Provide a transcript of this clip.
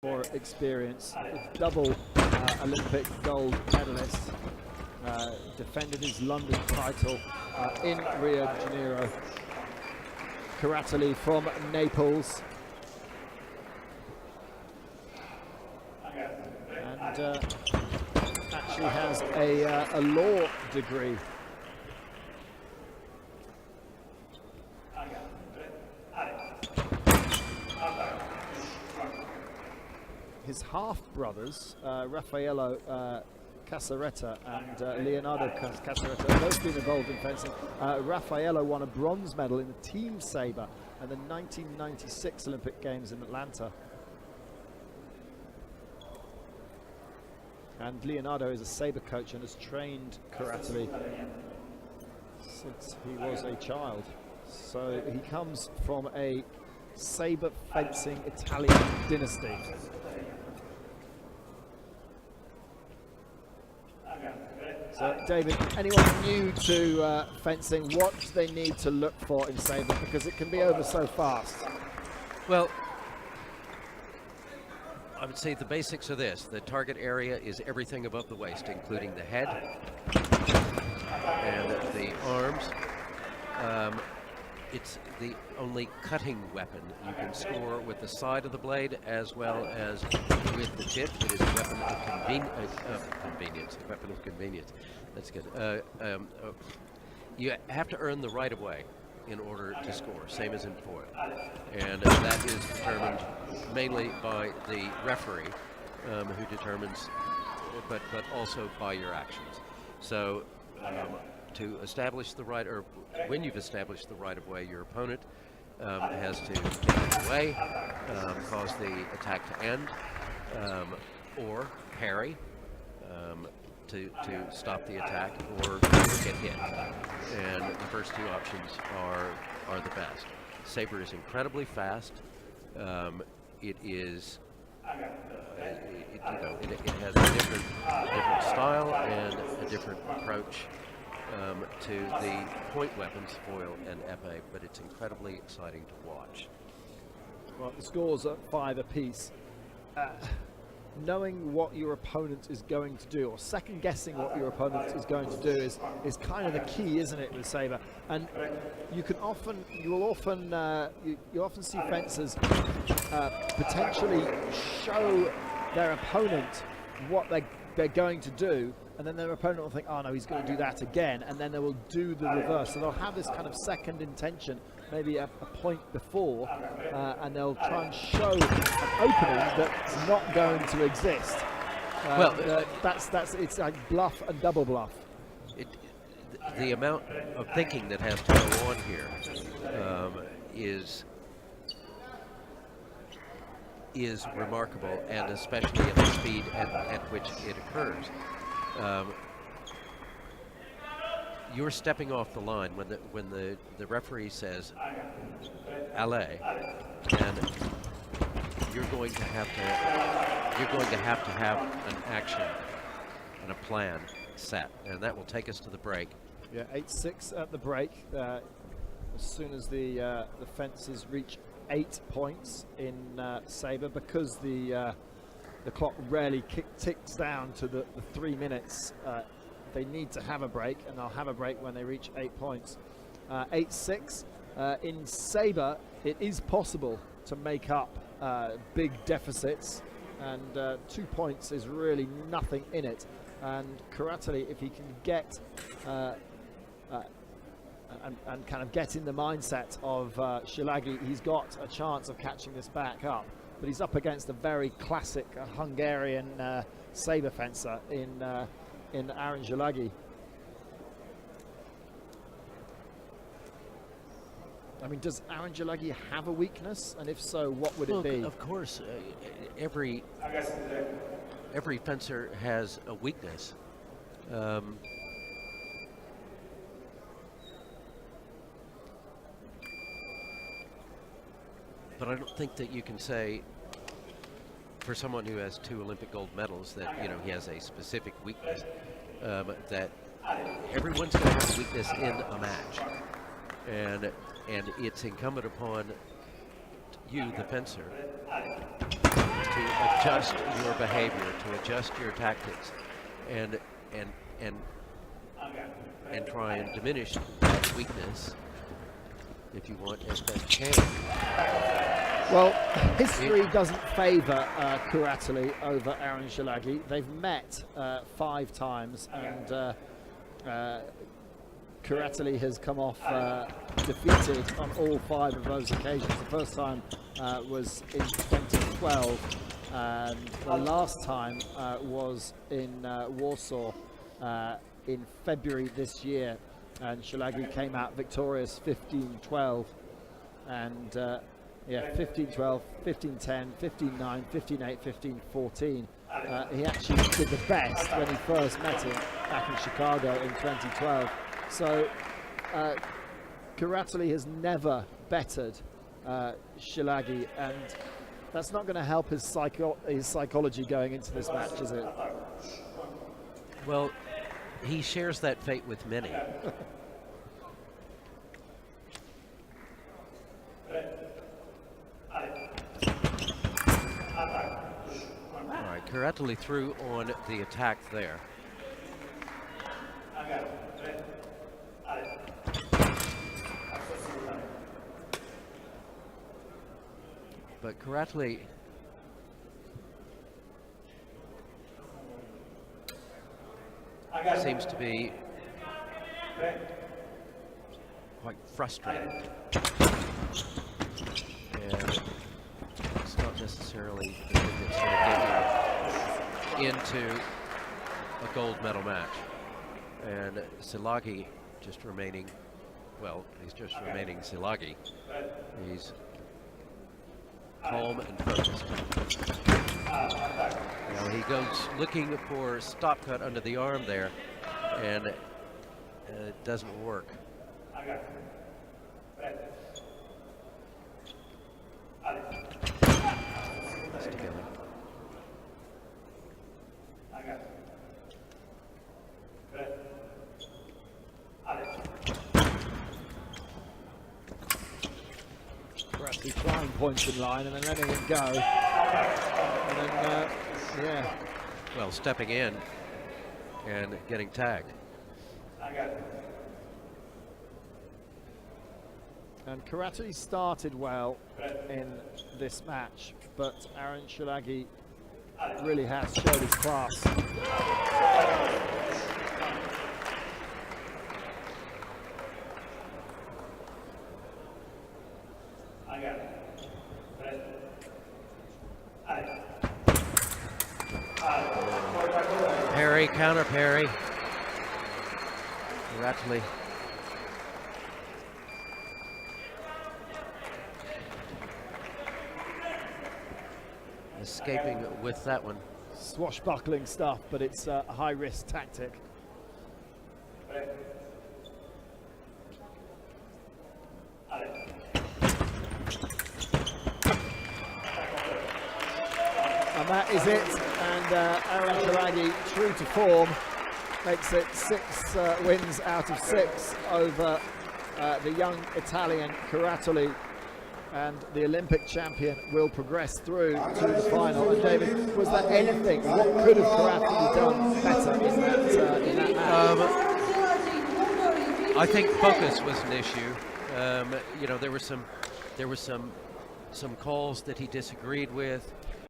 for experience, double Olympic gold medalist, defended his London title in Rio de Janeiro. Curatoli from Naples, and actually has a law degree. His half-brothers, Raffaello Casaretta and Leonardo Casaretta, have both been involved in fencing. Raffaello won a bronze medal in the team saber at the 1996 Olympic Games in Atlanta. And Leonardo is a saber coach and has trained Curatoli since he was a child. So he comes from a saber fencing Italian dynasty. So, David, anyone new to fencing, what do they need to look for in saber? Because it can be over so fast. Well, I would say the basics are this. The target area is everything above the waist, including the head and the arms. It's the only cutting weapon. You can score with the side of the blade as well as with the tip. It is a weapon of convenience. A weapon of convenience. That's good. You have to earn the right of way in order to score, same as in foil. And that is determined mainly by the referee, who determines, but also by your actions. So to establish the right, or when you've established the right of way, your opponent has to get in the way, cause the attack to end, or parry to stop the attack, or get hit. And the first two options are the best. Saber is incredibly fast. It is, it has a different style and a different approach to the point weapons, foil and epee, but it's incredibly exciting to watch. Well, the scores are 5 apiece. Knowing what your opponent is going to do, or second guessing what your opponent is going to do, is kind of the key, isn't it, with saber? And you will often see fencers potentially show their opponent what they're going to do, and then their opponent will think, oh no, he's going to do that again, and then they will do the reverse. So they'll have this kind of second intention, maybe a point before, and they'll try and show an opening that's not going to exist. It's like bluff and double bluff. The amount of thinking that has to go on here is remarkable, and especially at the speed at which it occurs. You're stepping off the line when the referee says allez, and you're going to have to have an action and a plan set, and that will take us to the break. Yeah, 8-6 at the break. As soon as the fencers reach 8 points in saber, because the clock rarely ticks down to the 3 minutes. They need to have a break, and they'll have a break when they reach 8 points. 8-6 in saber. It is possible to make up big deficits, and 2 points is really nothing in it. And Curatoli, if he can get and kind of get in the mindset of Szilagyi, he's got a chance of catching this back up. But he's up against a very classic Hungarian saber fencer in Aaron Szilagyi. I mean, does Aaron Szilagyi have a weakness? And if so, what would it be? Of course, every fencer has a weakness. But I don't think that you can say, for someone who has 2 Olympic gold medals, that he has a specific weakness. That everyone's going to have a weakness in a match, and it's incumbent upon you, the fencer, to adjust your behavior, to adjust your tactics, and try and diminish that weakness if you want as best you can. Well, history doesn't favour Curatoli over Aaron Szilagyi. They've met 5 times, and Curatoli has come off defeated on all 5 of those occasions. The first time was in 2012, and the last time was in Warsaw in February this year, and Szilagyi came out victorious 15-12, and 15-12, 15-10, 15-9, 15-8, 15-14. He actually did the best when he first met him back in Chicago in 2012. So Curatoli has never bettered Szilagyi, and that's not going to help his psychology going into this match, is it? Well, he shares that fate with many. All right, Curatoli threw on the attack there. But Curatoli seems to be quite frustrated, and it's not necessarily the thing that's going to get you into a gold medal match. And Szilagyi just remaining, well, he's just remaining Szilagyi. He's calm and focused. Now he goes looking for stop cut under the arm there, and it doesn't work. That's together. Curatoli trying points in line and then letting it go. And then, yeah. Well, stepping in and getting tagged. And Curatoli started well in this match, but Aaron Szilagyi really has showed his class. Parry, counter parry. Curatoli. Escaping with that one. Swashbuckling stuff, but it's a high-risk tactic. And that is it. And Aaron Szilagyi, true to form, makes it 6 wins out of 6 over the young Italian Curatoli. And the Olympic champion will progress through to the final. And David, was there anything? What could have Curatoli done better in that match? I think focus was an issue. You know, there were some calls that he disagreed with.